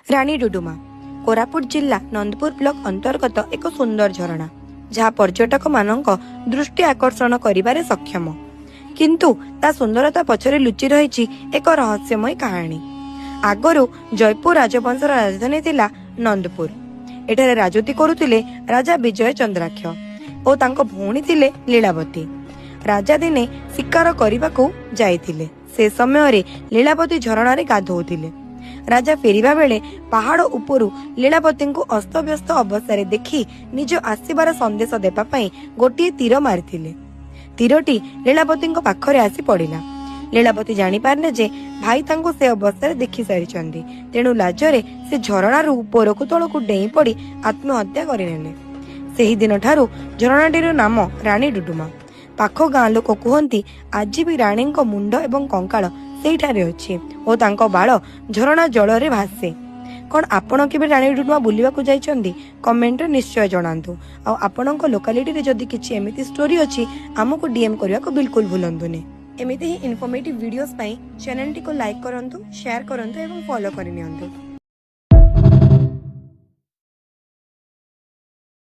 रानी डुडुमा कोरापुट जिला नंदपुर ब्लॉक अंतर्गत एक सुंदर झरणा जहाँ पर्यटक मानक दृष्टि आकर्षण करिबारे सक्षम किंतु ता सुंदरता पछरे लुचि रही एक रहस्यमय कहानी। आगरू जयपुर राजवंशर राजधानी थिला नंदपुर। एठारे राजती करुथिले राजा विजय चंद्राक्ष और तांको भौणी थिले लीलावती। राजा दिने शिकार करबाकू जाइथिले। से समय रे लीलावती झरणारे गाधोउथिले। राजा फेरिबा बेले पहाड़ उपरु लीलावती को अस्तव्यस्त अवस्था देखि निज आसीबार संदेश देबा पई गोटिए तीर मारिथिले। तीरटी लीलावती पाखरे आसी पड़िला। लीलावती जानी पारले जे भाई तांको से अवस्था देखि सारिचंदी। तेणु लाजरे से झरणारू उपरकू तळकू डेई पड़ी आत्महत्या करिनेले। सेही दिन ठारू झरणाटीर नाम रानी डुडुमा। पाख गाँ लोक कहती आज भी राणी मुंड एवं कंकाल सेठारे अछि और तांको बाळ झरणा जल रे भासे। कौन आपण केबे रानी डुडुमा बुलिबाकू जाइचंदी कमेंट रे निश्चय जणांतु। आ आपणक लोकालिटी रे जदि किछि एमिति स्टोरी अछि हमकु डीएम करियाको बिल्कुल भूलंतुनी। एमिति ही इन्फॉर्मेटिव वीडियोस पई चैनल टी को लाइक करंतु, शेयर करंतु एवं फॉलो करिनियंतु।